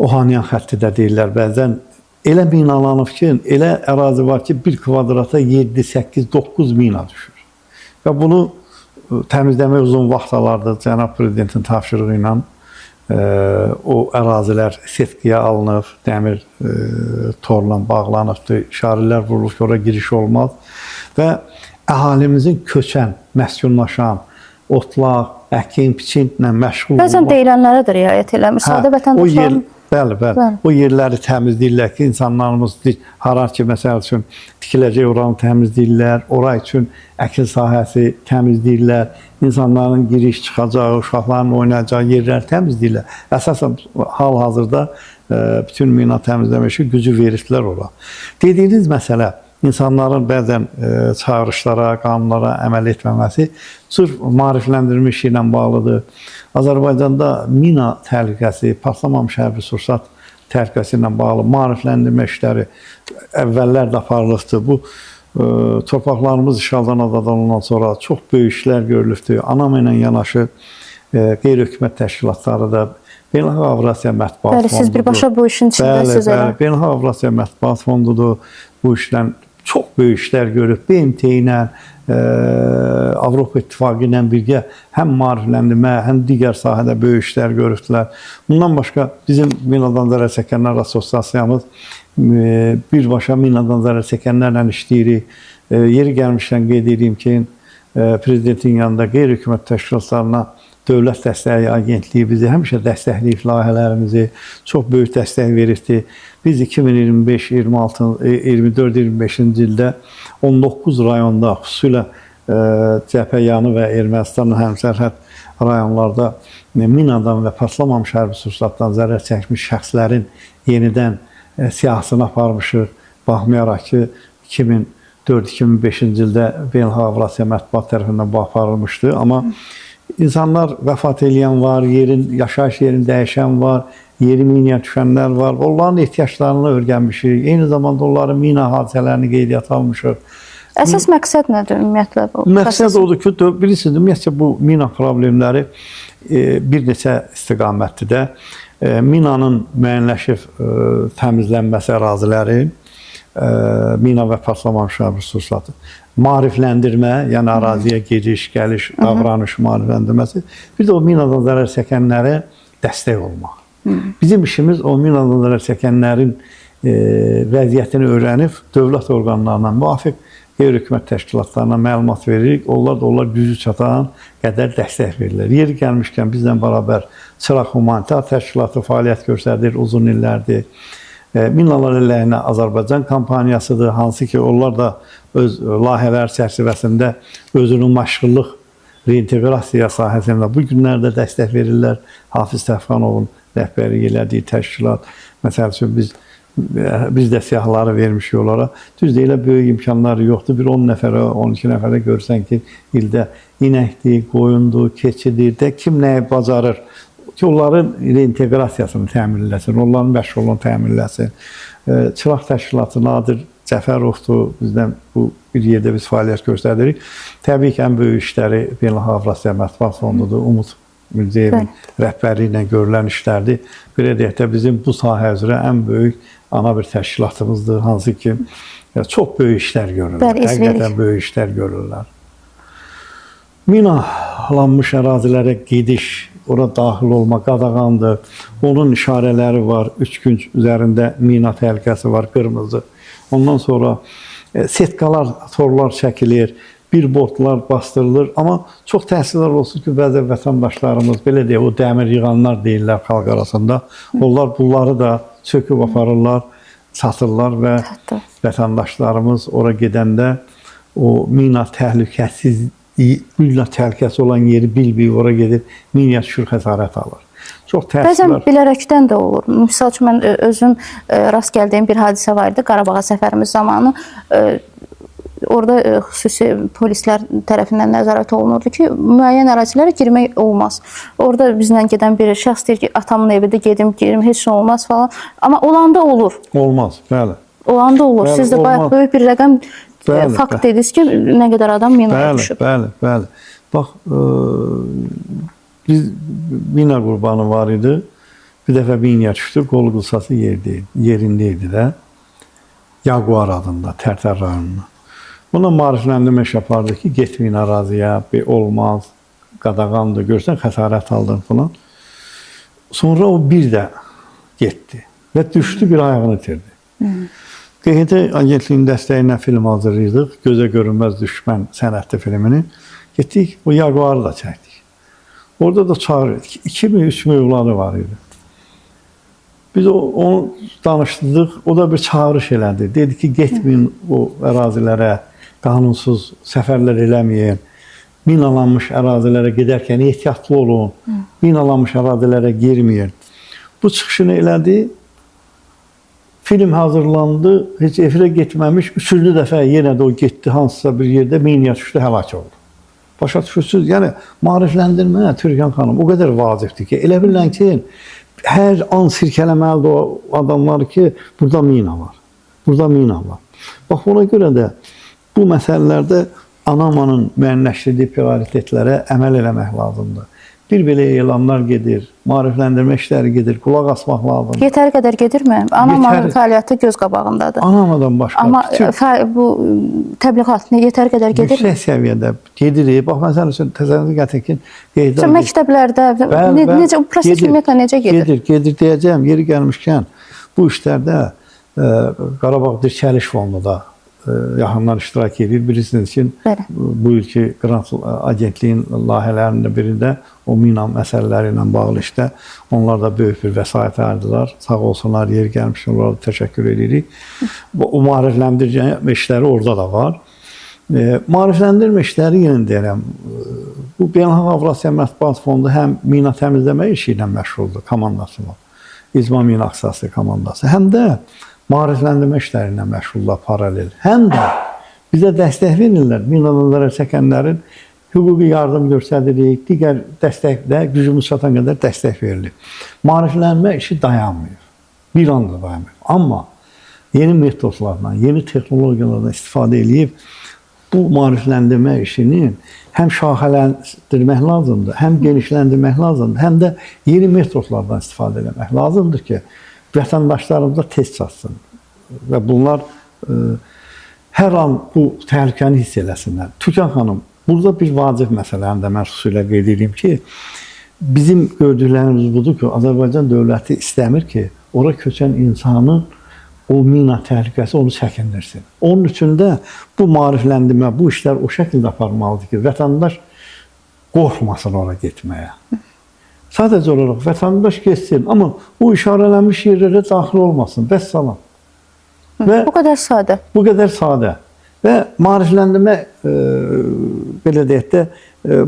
Ohanyan xətti də deyirlər bəzən. Elə minalanıb ki, elə ərazi var ki, 1 kvadrata 7, 8, 9 mina düşür. Və bunu təmizləmək uzun vaxt alardı. Cənab Prezidentin tapşırığı ilə o ərazilər setkiyə alınıb, dəmir torla bağlanıbdır, işarələr vurulub ki, ora giriş olmaz və əhalimizin köçən, məskunlaşan, otlaq, əkin, biçinlə məşğul olmaq. Bəzən deyilənlərə də riayət eləmir. Sadə vətəndaşların... Bəli. O yerləri təmizləyirlər ki, insanlarımız harar ki, məsəl üçün tikiləcək oranı təmizləyirlər, ora üçün əkin sahəsi təmizləyirlər, insanların giriş çıxacağı, uşaqların oynayacağı yerləri təmizləyirlər. Əsasən hal-hazırda bütün mina təmizləmə işi gücü veriblər ora. Dediyiniz məsələ, insanların bəzən çağırışlara, qanunlara əməl etməməsi sırf maarifləndirmə işi ilə bağlıdır. Azərbaycanda mina təhlükəsi, patlamamış hərbi sursat təhlükəsi ilə bağlı maarifləndirmə işləri əvvəllər də aparılıbdır. Bu torpaqlarımız işğaldan azad olundan sonra çox böyük işlər görülübdür. ANAMA ilə yanaşı qeyri-hökumət təşkilatları da Beynəlxalq Avrasiya Mətbuat Fondudur. Bəli, siz birbaşa bu işin içindəsiniz. Bəli, Beynəlxalq Avrasiya Mətbuat Fondudur. Bu işdən çox böyük işlər görüb. BMT ilə, Avropa İttifaqı ilə birgə həm maarifləndirmə, həm digər sahədə böyük işlər görübdülər. Bundan başqa bizim minadan zərər çəkənlər assosiasiyamız birbaşa minadan zərər çəkənlərlə işləyirik. Yeri gəlmişdən qeyd edeyim ki, Prezidentin yanında qeyri-hökumət təşkilatlarına Dövlət Dəstəyi Agentliyi bizi həmişə dəstəkləyib layihələrimizi, çox böyük dəstək veribdir. Biz 2024-25-ci ildə 19 rayonda, xüsusilə Cəbhəyanı və Ermənistanın həmsərhəd rayonlarda minadan və patlamamış hərbi sursatdan zərər çəkmiş şəxslərin yenidən siyahısını aparmışıq. Baxmayaraq ki, 2004-2005-ci ildə Beynəlxalq Avrasiya Mətbuat tərəfindən bu aparılmışdı. Amma insanlar vəfat edən var, yaşayış yerini dəyişən var, yeri minaya düşənlər var. Onların ehtiyaclarını öyrənmişik. Eyni zamanda onların mina hadisələrini qeydiyyata almışıq. Əsas məqsəd nədir ümumiyyətlə? Məqsəd odur ki, bilirsiniz, ümumiyyətlə bu mina problemləri bir neçə istiqamətlidir. Minanın müəyyənləşib təmizlənməsi əraziləri, mina və patlamamış hərbi sursatı, maarifləndirmə, yəni əraziyə gediş, gəliş, davranış maarifləndirməsi, bir də o minadan zərər çəkənlərə dəstək olmaq. Bizim işimiz o minadan zərər çəkənlərin vəziyyətini öyrənib, dövlət orqanlarına, müvafiq qeyri-hökumət təşkilatlarına məlumat veririk. Onlar gücü çatan qədər dəstək verirlər. Yeri gəlmişkən bizlə bərabər Çıraq Humanitar Təşkilatı fəaliyyət göstərir uzun illərdir. Minalar əleyhinə Azərbaycan kampaniyasıdır, hansı ki, onlar da öz layihələr çərçivəsində özünün məşğullıq reinteqrasiya sahəsində bu günlərdə dəstək verirlər. Hafiz Təfqanovun rəhbərlik elədiyi təşkilat, məsəl üçün biz də siyahıları vermişik onlara. Düz deyilə böyük imkanları yoxdur. Bir 10 nəfərə, 12 nəfərə görsən ki, ildə inəkdir, qoyundur, keçidir, də kim nəyi bacarır ki, onların reinteqrasiyasını təmin eləsin, onların məşğulluğunu təmin eləsin. Çıraq Təşkilatı Nadir Cəfərovdur, bizdən bu bir yerdə biz fəaliyyət göstəririk. Təbii ki, ən böyük işləri Beynəlxalq Avrasiya Mətbuat Fondudur, Umud Mirzəyevin rəhbərliyi ilə görülən işlərdir. Belə deyək də bizim bu sahə üzrə ən böyük ana bir təşkilatımızdır, hansı ki, çox böyük işlər görürlər, həqiqətən böyük işlər görürlər. Minalanmış ərazilərə gediş, ora daxil olma qadağandır. Onun işarələri var. 3 gün üzərində mina təhlükəsi var, qırmızı. Ondan sonra setkalar, torlar çəkilir, billboardlar bastırılır. Amma çox təəssüflər olsun ki, bəzi vətəndaşlarımız, belə deyək, o dəmir yığanlar deyirlər xalq arasında. Onlar bunları da söküb aparırlar, satırlar və vətəndaşlarımız ora gedəndə o mina təhlükəsiz, mina təhlükəsi olan yeri bilməyib ora gedib, minə düşür xəsarət alır. Çox təəssüflər. Bəzən bilərəkdən də olur. Misal üçün, mən özüm rast gəldiyim bir hadisə var idi Qarabağa səfərimiz zamanı. Orada xüsusi polislər tərəfindən nəzarət olunurdu ki, müəyyən ərazilərə girmək olmaz. Orada bizlə gedən bir şəxs deyir ki, atamın evində gedim, girim, heç nə olmaz falan. Amma olanda olur. Olmaz, bəli. Olanda olur. Bəli, siz də bayaq böyük bir rəqəm fakt dediniz ki, nə qədər adam minaya düşüb. Bəli. Bax, biz mina qurbanı var idi. Bir dəfə minaya düşdü, qol qılsası yerində idi də. Jaguar adında, Tərtər rayonunda. Buna maarifləndirmə iş yapardı ki, getməyin əraziyə, olmaz, qadağandır, görsən xəsarət aldın falan. Sonra o bir də getdi və düşdü, bir ayağını itirdi. QHT agentliyin dəstəyi ilə film hazırlayırdıq, Gözə görünməz düşmən sənətli filmini. Getdik, o Jaguarı da çəkdik. Orada da çağırıyorduk. 2-3 övladı var idi. Biz onu danışdırdıq, o da bir çağırış elədi. Dedi ki, getməyin o ərazilərə, qanunsuz səfərlər eləməyin, minalanmış ərazilərə gedərkən ehtiyatlı olun, minalanmış ərazilərə girməyin. Bu çıxışını elədi, film hazırlandı, heç efirə getməmiş, 3-cü dəfə yenə də o getdi, hansısa bir yerdə minaya düşdü, həlak oldu. Başa düşürsünüz, yəni maarifləndirmə, Türkan xanım, o qədər vacibdir ki, elə bilən ki, hər an sirkələməlidir o adamlar ki, burada mina var, burada mina var. Bax, ona görə də bu məsələlərdə ANAMA-nın müəyyənləşdirdiyi prioritetlərə əməl eləmək lazımdır. Bir belə elanlar gedir, maarifləndirmə işləri gedir, qulaq asmaq lazımdır. Yetəri qədər gedirmi? ANAMA-nın fəaliyyəti göz qabağındadır. ANAMA-dan başqa. Amma bu təbliğat yetəri qədər gedir? Yüksək səviyyədə gedir. Bax, məsəl üçün, təsəvvür gətirin ki, məktəblərdə, necə, bu proses ümumiyyətlə necə gedir? Gedir, deyəcəm, yeri gəlmişkən, bu işlərdə Qarabağ Dirçəliş Fondu da yaxınlar iştirak edir. Bilirsiniz ki, bu ilki Qrant Agentliyin layihələrinin birində o mina məsələləri ilə bağlı işdə onlar da böyük bir vəsait ayırdılar. Sağ olsunlar, yeri gəlmiş, onlara da təşəkkür edirik. O maarifləndirmə işləri orada da var. Maarifləndirmə işləri yenə deyirəm, bu Beynəlxalq Avrasiya Mətbuat Fondu həm mina təmizləmə işi ilə məşğuldur, komandası var. İcma Mina Aksası komandası. Həm də maarifləndirmə işləri ilə məşğullar paralel. Həm də bizə dəstək verirlər. Minalara çəkənlərin hüquqi yardım göstəririk, digər dəstəkdə gücümüz çatan qədər dəstək verilir. Maariflənmə işi dayanmıyor. Bir anda dayanmıyor. Amma yeni metodlardan, yeni texnologiyalardan istifadə edib bu maarifləndirmə işini həm şaxələndirmək lazımdır, həm genişləndirmək lazımdır, həm də yeni metodlardan istifadə etmək lazımdır ki, vətəndaşlarımıza tez çatsın və bunlar hər an bu təhlükəni hiss eləsinlər. Türkan xanım, burada bir vacib məsələni də mən xüsusilə qeyd edeyim ki, bizim gördüklərimiz budur ki, Azərbaycan dövləti istəmir ki, ora köçən insanın o mina təhlükəsi onu çəkindirsin. Onun üçün də bu maarifləndirmə, bu işlər o şəkildə aparmalıdır ki, vətəndaş qorxmasın ora getməyə. Sadəcə olaraq vətəndaş geçsin, amma o işarələnmiş yerlərə daxil olmasın, bəs salam. Bu qədər sadə. Bu qədər sadə. Və maarifləndirmə, belə deyək də,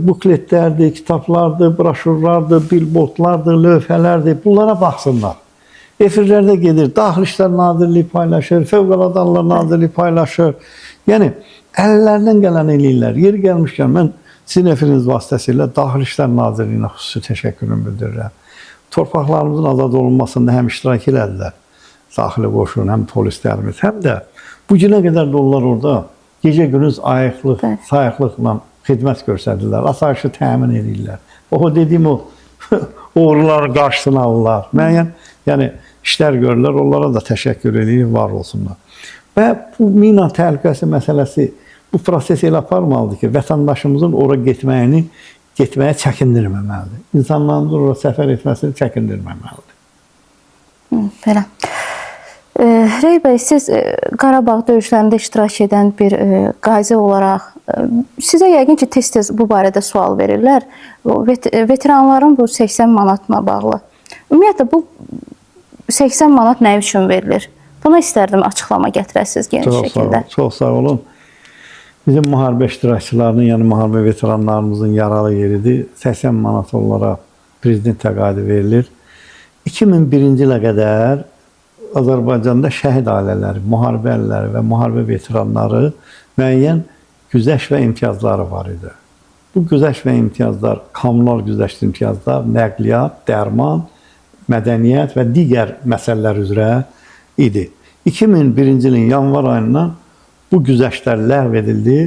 bukletlərdir, kitablardır, broşurlardır, billboardlardır, lövhələrdir, bunlara baxsınlar. Efirlərdə gedir, Daxili İşlər Nazirliyi paylaşır, Fövqəladə Hallar Nazirliyi paylaşır. Yəni, əllərindən gələn eləyirlər. Yeri gəlmişkən, mən sizin efiriniz vasitəsilə Daxili İşlər Nazirliyinə xüsusi təşəkkürümü bildirirəm. Torpaqlarımızın azad olunmasında həm iştirak elədilər, daxili qoşun, həm polislərimiz, həm də bu günə qədər də onlar orada gecə-gündüz ayıqlıq, sayıqlıqla xidmət göstərirlər, asayişi təmin edirlər. O dediyim o uğurların qarşısını alırlar. Müəyyən, yəni işlər görürlər, onlara da təşəkkür edir, var olsunlar. Və bu mina təhlükəsi məsələsi bu proses elə aparmalıdır ki, vətəndaşımızın ora getməyini getməyə çəkindirməməlidir. İnsanların ora səfər etməsini çəkindirməməlidir. Belə. Rey bəy, siz Qarabağ döyüşlərində iştirak edən bir qazi olaraq sizə yəqin ki, tez-tez bu barədə sual verirlər. Veteranların bu 80 manatla bağlı. Ümumiyyətlə, bu 80 manat nə üçün verilir? Buna istərdim açıqlama gətirəsiniz geniş şəkildə. Çox sağ olun. Bizim müharibə iştirakçılarının, yəni müharibə veteranlarımızın yaralı yeridir. 80 manat olaraq prezident təqaüdü verilir. 2001-ci ilə qədər Azərbaycanda şəhid ailələri, müharibə əlləri və müharibə veteranları müəyyən güzəşt və imtiyazları var idi. Bu güzəşt və imtiyazlar, kommunal güzəşt imtiyazlar, nəqliyyat, dərman, mədəniyyət və digər məsələlər üzrə idi. 2001-ci ilin yanvar ayından bu güzəştlər ləğv edildi.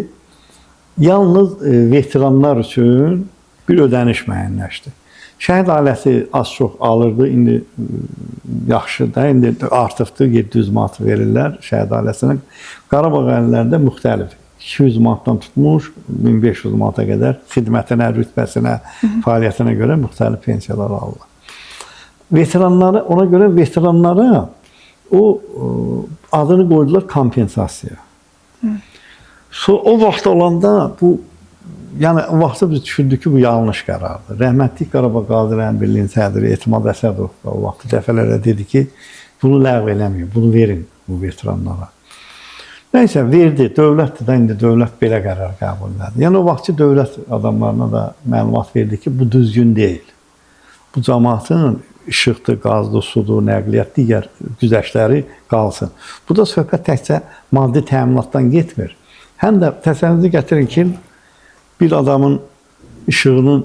Yalnız veteranlar üçün bir ödəniş müəyyənləşdi. Şəhid ailəsi az-çox alırdı, indi yaxşıdır, indi artıqdır, 700 manat verirlər şəhid ailəsinə. Qarabağ ailələrində müxtəlif, 200 manatdan tutmuş, 1500 manata qədər xidmətinə, rütbəsinə, fəaliyyətinə görə müxtəlif pensiyalar alırlar. Veteranları, ona görə veteranlara o adını qoydular kompensasiya. O vaxt olanda bu, yəni o vaxtda biz düşündük ki, bu yanlış qərardır. Rəhmətli Qarabağ Qazilərin Birliyinin sədri Etimad Əsədov o vaxt dəfələrlə dedi ki, bunu ləğv eləməyin, bunu verin bu veteranlara. Nəysə, verdi, dövlətdir də, indi dövlət belə qərar qəbul elədi. Yəni o vaxtki dövlət adamlarına da məlumat verdi ki, bu düzgün deyil. Bu cəmaatın işıqdır, qazdır, sudur, nəqliyyat, digər güzəştləri qalsın. Bu da söhbət təkcə maddi təminatdan getmir. Həm də təsəvvürünüzü gətirin ki, bir adamın işığını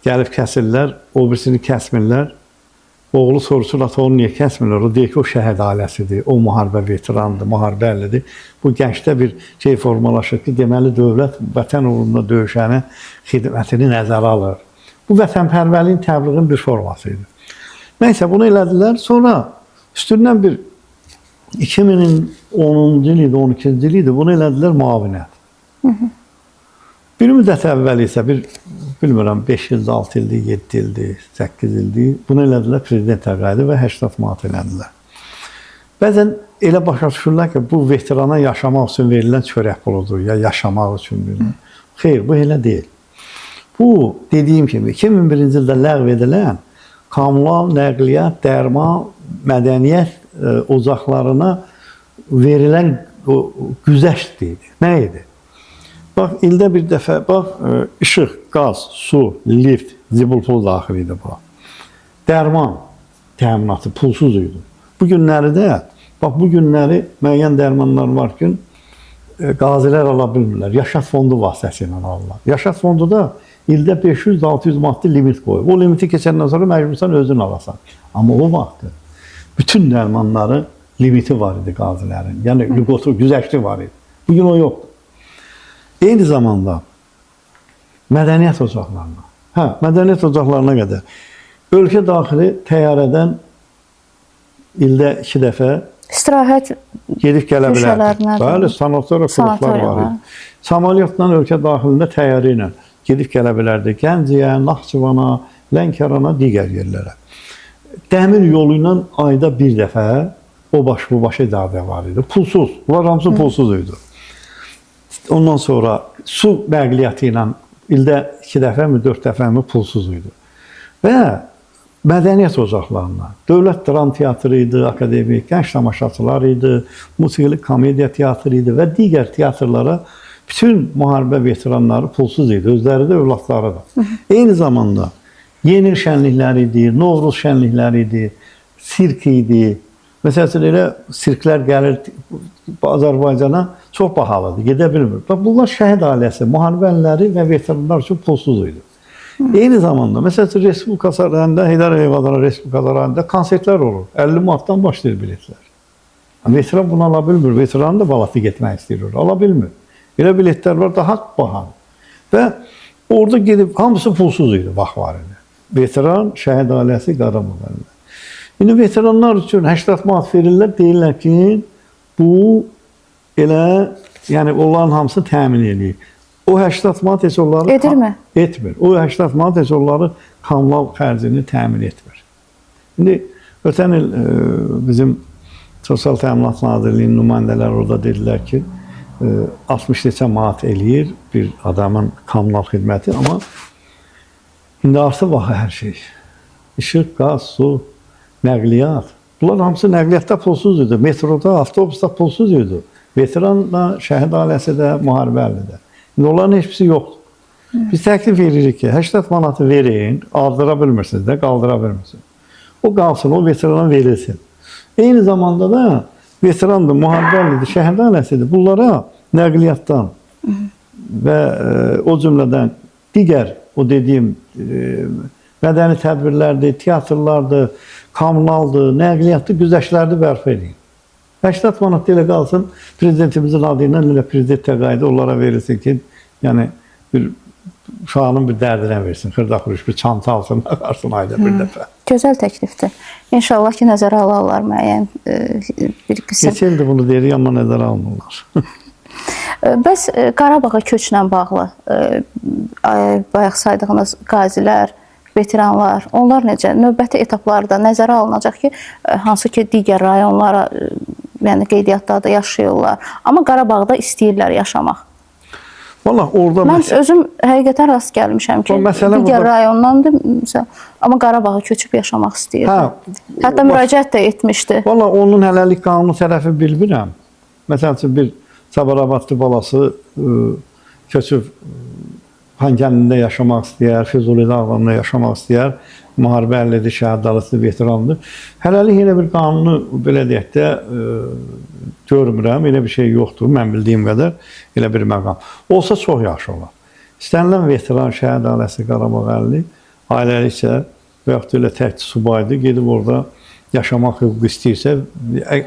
gəlib kəsirlər, o birisini kəsmirlər. Oğlu soruşur, ata onu niyə kəsmirlər? O deyir ki, o şəhid ailəsidir, o müharibə veteranıdır, müharibə əllidir. Bu gəncdə bir şey formalaşır ki, deməli dövlət vətən uğrunda döyüşəni xidmətini nəzərə alır. Bu vətənpərvərliyin təbliğin bir forması idi. Nəysə, bunu elədilər. Sonra üstündən bir 2010-cu il idi, 12-ci il idi, bunu elədilər müavinət. Bir müddət əvvəl isə bilmirəm, 5 ildir, 6 ildir, 7 ildir, 8 ildir. Bunu elədilər prezident təqaüdü və 80 manat elədilər. Bəzən elə başa düşürlər ki, bu veterana yaşamaq üçün verilən çörək puludur, ya yaşamaq üçün verilən. Xeyr, bu elə deyil. Bu, dediyim kimi, 2001-ci ildə ləğv edilən kommunal, nəqliyyat, dərman, mədəniyyət ocaqlarına verilən güzəşt idi. Nə idi? Bax, ildə bir dəfə, bax, işıq, qaz, su, lift, zibul pul daxil idi bu. Dərman təminatı pulsuz idi. Bu günləri də, bax, bu günləri müəyyən dərmanlar var ki, qazilər ala bilmirlər. Yaşat fondu vasitəsilə alırlar. Yaşat fondu da ildə 500-600 manatlı limit qoyub. O limiti keçəndən sonra məcbursan özün alasan. Amma o vaxtı bütün dərmanların limiti var idi qazilərin. Yəni, lügotu, güzəşti var idi. Bugün o yoxdur. Eyni zamanda mədəniyyət ocaqlarına, mədəniyyət ocaqlarına qədər ölkə daxili təyyarədən ildə 2 dəfə istirahət gedib gələ bilərdi. Bəli, sanatoriya klublar var idi. Samalyotla ölkə daxilində təyyarə ilə gedib gələ bilərdi. Gəncəyə, Naxçıvana, Lənkərana, digər yerlərə. Dəmir yolu ilə ayda bir dəfə o baş bu baş idarə var idi. Pulsuz, bunlar hamısı pulsuz idi. Ondan sonra su nəqliyyatı ilə ildə 2 dəfə mi, 4 dəfə mi pulsuz idi. Və mədəniyyət ocaqlarına, dövlət dram teatrı idi, akademik, gənc tamaşaçılar idi, musiqili komediya teatrı idi və digər teatrlara bütün müharibə veteranları pulsuz idi, özləri də, övladları da. Eyni zamanda yeni şənlikləri idi, Novruz şənlikləri idi, sirk idi. Məsələn, elə sirklər gəlir Azərbaycana, çox bahalıdır, gedə bilmir. Bunlar şəhid ailəsi, müharibə əlləri və veteranlar üçün pulsuz idi. Eyni zamanda, məsələn, Respublika sarayında, Heydər Əliyev Respublika sarayında konsertlər olur. 50 manatdan başlayır biletlər. Veteran bunu ala bilmir, veteran da balatı getmək istəyir, ala bilmir. Elə biletlər var, daha bahalı. Və orada gedib, hamısı pulsuz idi, vaxt var idi. Veteran, şəhid ailəsi, Qarabağ ailəsi. İndi veteranlar üçün 80 manat verirlər, deyirlər ki, bu elə, yəni onların hamısı təmin edir. O 80 manat heç onları Edirmi? Etmir. O 80 manat heç onları kommunal xərcini təmin etmir. İndi ötən il bizim Sosial Təminat Nazirliyinin nümayəndələri orada dedilər ki, 60 neçə manat eləyir bir adamın kommunal xidməti, amma indi artıq baxı hər şey. İşıq, qaz, su, nəqliyyat. Bunlar hamısı nəqliyyatda pulsuz idi. Metroda, avtobusda pulsuz idi. Veteranla, şəhid ailəsi də, müharibəli də. İndi onların heç birisi yoxdur. Biz təklif edirik ki, 80 manatı verin, aldıra bilmirsiniz də, qaldıra bilmirsiniz. O qalsın, o veterana verilsin. Eyni zamanda da veterandır, müharibəlidir, şəhid ailəsidir. Bunlara nəqliyyatdan və o cümlədən digər, o dediyim mədəni tədbirlərdir, teatrlardır, kommunaldır, nəqliyyatdır, güzəştlərdir bərpa edin. 80 manat elə qalsın, prezidentimizin adı ilə elə prezident təqaüdü onlara verilsin ki, yəni bir uşağının bir dərdinə versin, xırda xuruş bir çanta alsın, baxarsın ayda bir dəfə. Gözəl təklifdir. İnşallah ki, nəzərə alarlar müəyyən bir qism. Neçə ildir bunu deyirik, amma nəzərə almırlar. Bəs Qarabağa köçlə bağlı bayaq saydığınız qazilər, veteranlar, onlar necə? Növbəti etaplarda nəzərə alınacaq ki, hansı ki digər rayonlara, yəni qeydiyyatlarda yaşayırlar, amma Qarabağda istəyirlər yaşamaq. Vallahi orada Mən özüm həqiqətən rast gəlmişəm ki, digər rayondandır, amma Qarabağa köçüb yaşamaq istəyirdi. Hətta müraciət də etmişdi. Vallahi onun hələlik qanunu tərəfi bilmirəm. Məsəl üçün bir Sabirabadlı balası köçüb Xankəndində yaşamaq istəyər, Füzuli dağlarında yaşamaq istəyər, müharibə əllidir, şəhid dalısı, veterandır. Hələlik elə bir qanunu, belə deyək də, görmürəm, elə bir şey yoxdur, mən bildiyim qədər elə bir məqam. Olsa çox yaxşı olar. İstənilən veteran, şəhid ailəsi, Qarabağ əlli, ailəliksə və yaxud elə təkcə subaydı, gedib orada yaşamaq hüququ istəyirsə,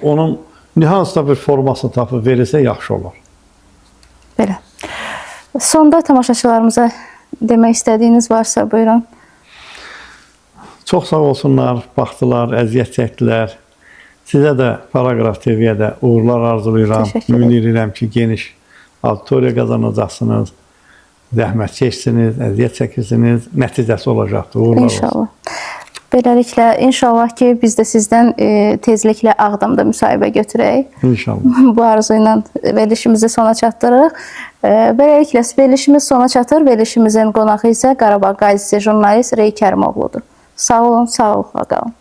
onun hansısa bir formasını tapıb verirsə yaxşı olar. Belə. Sonda tamaşaçılarımıza demək istədiyiniz varsa, buyurun. Çox sağ olsunlar, baxdılar, əziyyət çəkdilər. Sizə də Paragraf TV-yə də uğurlar arzulayıram. Ümid edirəm ki, geniş auditoriya qazanacaqsınız, zəhmət çəksiniz, əziyyət çəkirsiniz, nəticəsi olacaqdır. Uğurlar olsun. İnşallah. Beləliklə, inşallah ki, biz də sizdən tezliklə Ağdamda müsahibə götürək. İnşallah. Bu arzu ilə verilişimizi sona çatdırırıq. Beləliklə, verilişimiz sona çatır. Verilişimizin qonağı isə Qarabağ qazisi jurnalist Rey Kərimoğludur. Sağ olun, sağlıqla qalın.